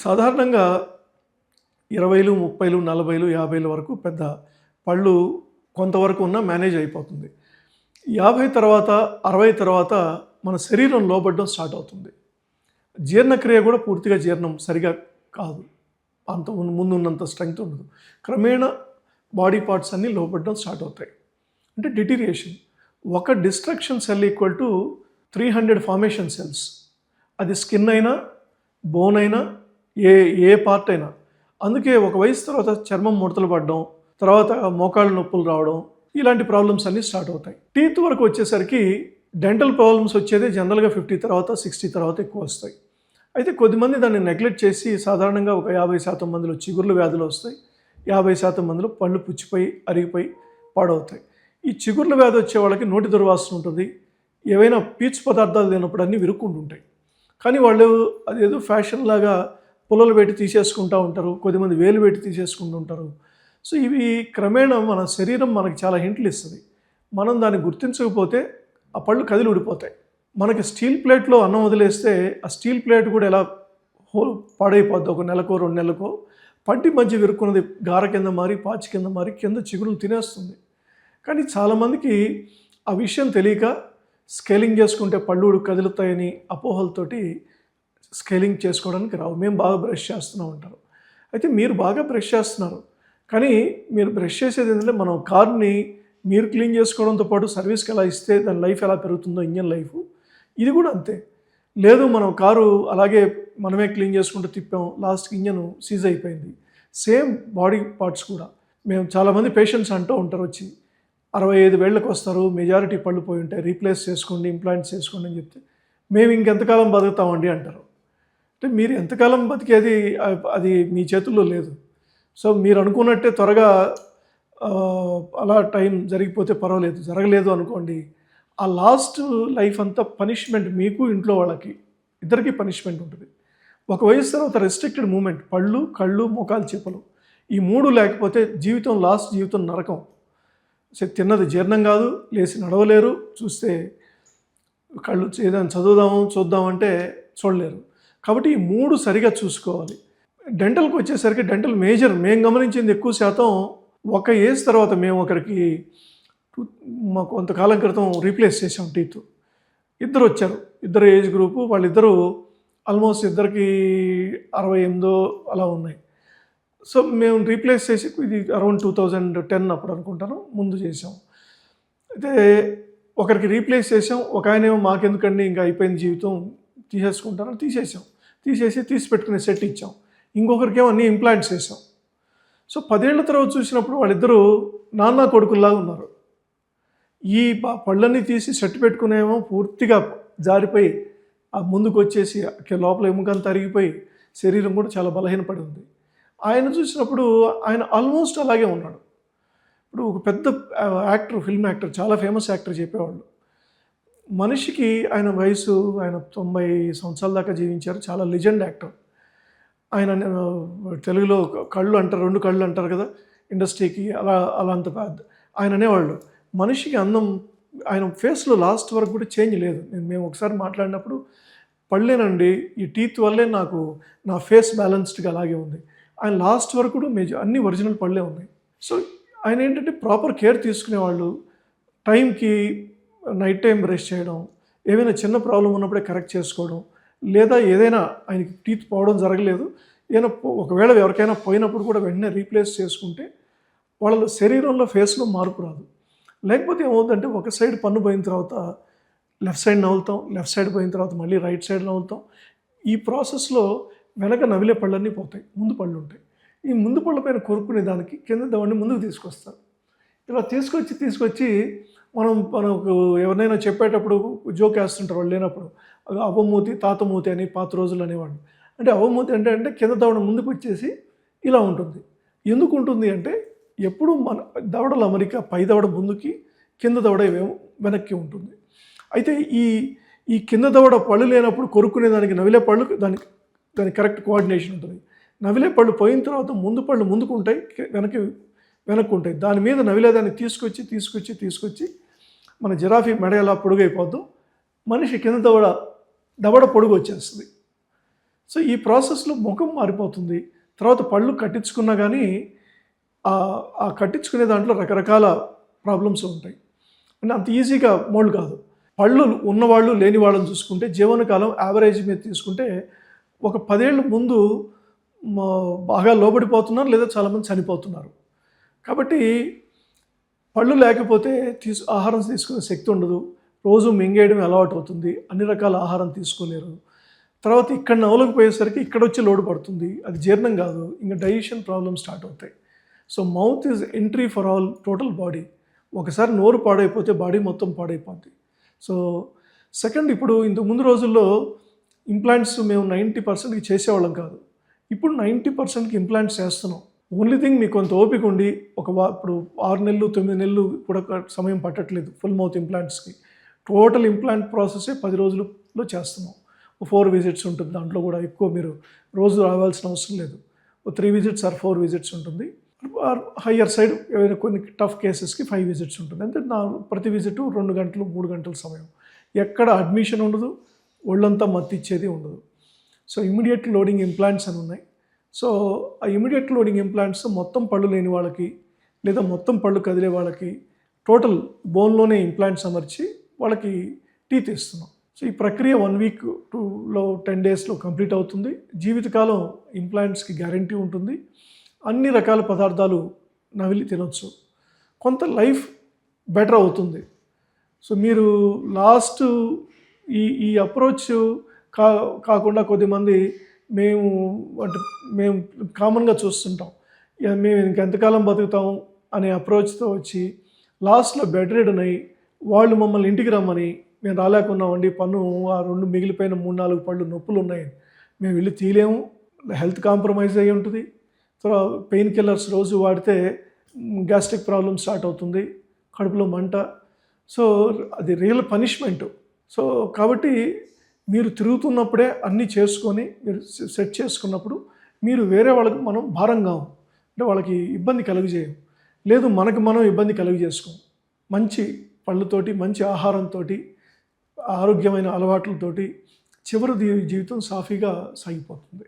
సాధారణంగా 20లు, 30లు, 40లు, 50ల వరకు పెద్ద పళ్ళు కొంతవరకు ఉన్నా మేనేజ్ అయిపోతుంది. 50 తర్వాత, 60 తర్వాత మన శరీరం లోబడడం స్టార్ట్ అవుతుంది. జీర్ణక్రియ కూడా పూర్తిగా జీర్ణం సరిగా కాదు. అంత ముందు ఉన్నంత స్ట్రెంగ్త్ ఉండదు. క్రమేణా బాడీ పార్ట్స్ అన్నీ లోబడడం స్టార్ట్ అవుతాయి. అంటే డిటీరియేషన్. ఒక destruction cell equal to 300 formation cells. అది స్కిన్ అయినా, బోన్ అయినా, ఏ ఏ పార్ట్ అయినా. అందుకే ఒక వయసు తర్వాత చర్మం ముడతలు పడడం, తర్వాత మోకాళ్ళ నొప్పులు రావడం, ఇలాంటి ప్రాబ్లమ్స్ అన్నీ స్టార్ట్ అవుతాయి. టీత్ వరకు వచ్చేసరికి డెంటల్ ప్రాబ్లమ్స్ వచ్చేది జనరల్గా 50 తర్వాత, 60 తర్వాత ఎక్కువ వస్తాయి. అయితే కొద్దిమంది దాన్ని నెగ్లెక్ట్ చేసి సాధారణంగా ఒక 50% మందిలో చిగుర్ల వ్యాధులు వస్తాయి. 50% మందిలో పళ్ళు పుచ్చిపోయి, అరిగిపోయి పాడవుతాయి. ఈ చిగుర్ల వ్యాధి వచ్చే వాళ్ళకి నోటి దుర్వాసన ఉంటుంది. ఏవైనా పీచు పదార్థాలు తిన్నప్పుడు అన్నీ విరుక్కుంటుంటాయి. కానీ వాళ్ళు అదేదో ఫ్యాషన్ లాగా పుల్లలు పెట్టి తీసేసుకుంటూ ఉంటారు. కొద్దిమంది వేలు పెట్టి తీసేసుకుంటూ ఉంటారు. సో ఇవి క్రమేణా మన శరీరం మనకి చాలా హింట్లు ఇస్తుంది. మనం దాన్ని గుర్తించకపోతే ఆ పళ్ళు కదిలి ఊడిపోతాయి. మనకి స్టీల్ ప్లేట్లో అన్నం వదిలేస్తే ఆ స్టీల్ ప్లేట్ కూడా ఎలా పాడైపోద్ది, ఒక నెలకో 2 నెలలకో పంటి మధ్య విరుక్కున్నది గార కింద మారి, పాచి కింద మారి, కింద చిగురులు తినేస్తుంది. కానీ చాలామందికి ఆ విషయం తెలియక స్కేలింగ్ చేసుకుంటే పళ్ళు కదులుతాయని అపోహలతోటి స్కేలింగ్ చేసుకోవడానికి రావు. మేము బాగా బ్రష్ చేస్తూనే ఉంటారు. అయితే మీరు బాగా బ్రష్ చేస్తున్నారు, కానీ మీరు బ్రష్ చేసేది ఏంటంటే మనం కార్ని మీరు క్లీన్ చేసుకోవడంతో పాటు సర్వీస్కి ఎలా ఇస్తే దాని లైఫ్ ఎలా పెరుగుతుందో ఇంజన్ లైఫ్, ఇది కూడా అంతే. లేదు మనం కారు అలాగే మనమే క్లీన్ చేసుకుంటూ తిప్పాం, లాస్ట్కి ఇంజన్ సీజ్ అయిపోయింది. సేమ్ బాడీ పార్ట్స్ కూడా. మేము చాలామంది పేషెంట్స్ అంటూ ఉంటారు వచ్చి 65 ఏళ్ళకి వస్తారు, మెజారిటీ పళ్ళు పోయి ఉంటాయి, రీప్లేస్ చేసుకోండి, ఇంప్లాంట్స్ చేసుకోండి అని చెప్తే మేము ఇంకెంతకాలం బతుకుతామండి అంటారు. అంటే మీరు ఎంతకాలం బతికేది అది మీ చేతుల్లో లేదు. సో మీరు అనుకున్నట్టే త్వరగా అలా టైం జరిగిపోతే పర్వాలేదు. జరగలేదు అనుకోండి, ఆ లాస్ట్ లైఫ్ అంతా పనిష్మెంట్ మీకు, ఇంట్లో వాళ్ళకి ఇద్దరికీ పనిష్మెంట్ ఉంటుంది. ఒక వయసు తర్వాత రెస్ట్రిక్టెడ్ మూమెంట్, పళ్ళు, కళ్ళు, మోకాలు, చెప్పులు, ఈ 3 లేకపోతే జీవితం లాస్ట్ జీవితం నరకం. తిన్నది జీర్ణం కాదు, లేచి నడవలేరు, చూస్తే కళ్ళు ఏదైనా చూద్దామంటే చూడలేరు. కాబట్టి ఈ 3 సరిగా చూసుకోవాలి. డెంటల్కి వచ్చేసరికి డెంటల్ మేజర్ మేము గమనించింది ఎక్కువ శాతం ఒక ఏజ్ తర్వాత. మేము ఒకరికి మాకు కొంతకాలం క్రితం రీప్లేస్ చేసాం టీత్. ఇద్దరు వచ్చారు, ఇద్దరు ఏజ్ గ్రూపు, వాళ్ళిద్దరూ ఆల్మోస్ట్ ఇద్దరికి 68 అలా ఉన్నాయి. సో మేము రీప్లేస్ చేసి ఇది అరౌండ్ 2010 అప్పుడు అనుకుంటాను ముందు చేసాం. అయితే ఒకరికి రీప్లేస్ చేసాం, ఒక ఆయన ఏమో మాకెందుకండి ఇంకా అయిపోయిన జీవితం తీసేసుకుంటాను తీసేసాం. తీసి పెట్టుకునే సెట్ ఇచ్చాం. ఇంకొకరికి ఏమో అన్ని ఇంప్లాంట్స్ చేసాం. సో 10 ఏళ్ల తర్వాత చూసినప్పుడు వాళ్ళిద్దరూ నాన్న కొడుకుల్లాగా ఉన్నారు. ఈ పళ్ళన్నీ తీసి సెట్ పెట్టుకునేమో పూర్తిగా జారిపోయి ఆ ముందుకు వచ్చేసి లోపల ఎముకంతా అరిగిపోయి శరీరం కూడా చాలా బలహీనపడి ఉంది. ఆయన చూసినప్పుడు ఆయన ఆల్మోస్ట్ అలాగే ఉన్నాడు. ఇప్పుడు ఒక పెద్ద యాక్టర్, ఫిల్మ్ యాక్టర్, చాలా ఫేమస్ యాక్టర్ చెప్పేవాళ్ళు, మనిషికి ఆయన వయసు ఆయన 90 సంవత్సరాల దాకా జీవించారు. చాలా లెజెండ్ యాక్టర్ ఆయన. తెలుగులో కళ్ళు అంటారు, 2 కళ్ళు అంటారు కదా ఇండస్ట్రీకి, అలా అంత పెద్ద ఆయన అనేవాళ్ళు. మనిషికి అందం ఆయన ఫేస్లో లాస్ట్ వరకు కూడా చేంజ్ లేదు. మేము ఒకసారి మాట్లాడినప్పుడు పళ్ళేనండి, ఈ టీత్ వల్లే నాకు నా ఫేస్ బ్యాలెన్స్డ్గా అలాగే ఉంది. ఆయన లాస్ట్ వరకు కూడా అన్ని ఒరిజినల్ పళ్ళే ఉన్నాయి. సో ఆయన ఏంటంటే ప్రాపర్ కేర్ తీసుకునేవాళ్ళు. టైంకి నైట్ టైం బ్రష్ చేయడం, ఏమైనా చిన్న ప్రాబ్లం ఉన్నప్పుడే కరెక్ట్ చేసుకోవడం, లేదా ఏదైనా ఆయనకి టీత్ పోవడం జరగలేదు, ఏదైనా ఒకవేళ ఎవరికైనా పోయినప్పుడు కూడా వెంటనే రీప్లేస్ చేసుకుంటే వాళ్ళ శరీరంలో ఫేస్లో మార్పు రాదు. లేకపోతే ఏమవుతుందంటే ఒక సైడ్ పన్ను పోయిన తర్వాత లెఫ్ట్ సైడ్ నవ్వులుతాం, లెఫ్ట్ సైడ్ పోయిన తర్వాత మళ్ళీ రైట్ సైడ్ నవ్వులుతాం. ఈ ప్రాసెస్లో వెనక నవిలే పళ్ళన్నీ పోతాయి, ముందు పళ్ళు ఉంటాయి. ఈ ముందు పళ్ళ పైన కొరుక్కునే దానికి కింద దాన్ని ముందుకు తీసుకొస్తారు. ఇలా తీసుకొచ్చి మనకు ఎవరినైనా చెప్పేటప్పుడు జోక్ వేస్తుంటారు వాళ్ళు లేనప్పుడు, అవ్వమూతి తాతమూతి అని పాత రోజులు అనేవాళ్ళు. అంటే అవ్వమూతి అంటే కింద దవడ ముందుకు వచ్చేసి ఇలా ఉంటుంది. ఎందుకు ఉంటుంది అంటే ఎప్పుడు మన దవడల అమరిక పై దవడ ముందుకి, కింద దవడ వెనక్కి ఉంటుంది. అయితే ఈ కింద దవడ పళ్ళు లేనప్పుడు కొరుక్కునే దానికి నవిలే పళ్ళు దానికి కరెక్ట్ కోఆర్డినేషన్ ఉంటుంది. నవిలే పళ్ళు పోయిన తర్వాత ముందు పళ్ళు ముందుకు ఉంటాయి, వెనక్కు ఉంటాయి. దాని మీద నవిలేదాన్ని తీసుకొచ్చి మన జిరాఫీ మెడ ఎలా పొడుగైపోద్దో మనిషి కింద దవడ పొడుగు వచ్చేస్తుంది. సో ఈ ప్రాసెస్లో ముఖం మారిపోతుంది. తర్వాత పళ్ళు కట్టించుకున్నా కానీ ఆ కట్టించుకునే దాంట్లో రకరకాల ప్రాబ్లమ్స్ ఉంటాయి. అంటే అంత ఈజీగా మోల్డ్ కాదు. పళ్ళు ఉన్నవాళ్ళు లేని వాళ్ళని చూసుకుంటే జీవనకాలం యావరేజ్ మీద తీసుకుంటే ఒక 10 ఏళ్ళ ముందు బాగా లోబడిపోతున్నారు, లేదా చాలామంది చనిపోతున్నారు. కాబట్టి పళ్ళు లేకపోతే ఆహారం తీసుకునే శక్తి ఉండదు. రోజు మింగేయడం అలవాటు అవుతుంది. అన్ని రకాల ఆహారం తీసుకోలేరు. తర్వాత ఇక్కడ నవలకపోయేసరికి ఇక్కడొచ్చి లోడు పడుతుంది. అది జీర్ణం కాదు, ఇంకా డైజెషన్ ప్రాబ్లమ్స్ స్టార్ట్ అవుతాయి. So mouth is entry for all total body. ఒకసారి నోరు పాడైపోతే బాడీ మొత్తం పాడైపోద్ది. సో సెకండ్, ఇప్పుడు ఇంతకు ముందు రోజుల్లో ఇంప్లాంట్స్ మేము 90%కి చేసేవాళ్ళం కాదు. ఇప్పుడు 90%కి ఇంప్లాంట్స్ చేస్తున్నాం. ఓన్లీ థింగ్ మీకు కొంత ఓపిక ఉండి ఇప్పుడు 6 నెలలు 9 నెలలు కూడా సమయం పట్టట్లేదు ఫుల్ మౌత్ ఇంప్లాంట్స్కి. టోటల్ ఇంప్లాంట్ ప్రాసెసే 10 రోజుల్లో చేస్తున్నాం. 4 విజిట్స్ ఉంటుంది. దాంట్లో కూడా ఎక్కువ మీరు రోజు రావాల్సిన అవసరం లేదు. 3 విజిట్స్ ఆర్ 4 విజిట్స్ ఉంటుంది. హయ్యర్ సైడ్ ఏదైనా కొన్ని టఫ్ కేసెస్కి 5 విజిట్స్ ఉంటుంది. అంటే ప్రతి విజిట్ 2 గంటలు 3 గంటల సమయం. ఎక్కడ అడ్మిషన్ ఉండదు, ఒళ్ళంతా మత్తిచ్చేది ఉండదు. సో ఇమీడియట్ లోడింగ్ ఇంప్లాంట్స్ అని ఉన్నాయి. సో ఆ ఇమీడియట్ లోడింగ్ ఇంప్లాంట్స్ మొత్తం పళ్ళు లేని వాళ్ళకి, లేదా మొత్తం పళ్ళు కదిలే వాళ్ళకి టోటల్ బోన్లోనే ఇంప్లాంట్స్ అమర్చి వాళ్ళకి టీత్ ఇస్తున్నాం. సో ఈ ప్రక్రియ 1 వీక్ to 10 డేస్లో కంప్లీట్ అవుతుంది. జీవితకాలం ఇంప్లాంట్స్కి గ్యారంటీ ఉంటుంది. అన్ని రకాల పదార్థాలు నవిలి తినొచ్చు. కొంత లైఫ్ బెటర్ అవుతుంది. సో మీరు లాస్ట్ ఈ అప్రోచ్ కాకుండా కొద్దిమంది మేము కామన్గా చూస్తుంటాం, మేము ఇంకెంతకాలం బతుకుతాం అనే అప్రోచ్తో వచ్చి లాస్ట్లో బెడ్ రిడన్ అయ్యి వాళ్ళు మమ్మల్ని ఇంటికి రమ్మని, మేము రాలేకున్నామండి, పన్ను ఆ 2 మిగిలిపోయిన 3-4 పళ్ళు నొప్పులు ఉన్నాయి, మేము వెళ్ళి తీయలేము, హెల్త్ కాంప్రమైజ్ అయ్యి ఉంటుంది. తర్వాత పెయిన్ కిల్లర్స్ రోజు వాడితే గ్యాస్ట్రిక్ ప్రాబ్లమ్ స్టార్ట్ అవుతుంది, కడుపులో మంట. సో అది రియల్ పనిష్మెంట్. సో కాబట్టి మీరు తిరుగుతున్నప్పుడే అన్నీ చేసుకొని మీరు సెట్ చేసుకున్నప్పుడు మీరు వేరే వాళ్ళకి మనం భారంగా అంటే వాళ్ళకి ఇబ్బంది కలుగజేయం. లేదు మనకు మనం ఇబ్బంది కలుగజేసుకోం. మంచి పళ్ళతోటి, మంచి ఆహారంతో, ఆరోగ్యమైన అలవాట్లతోటి చివరి జీవితం సాఫీగా సాగిపోతుంది.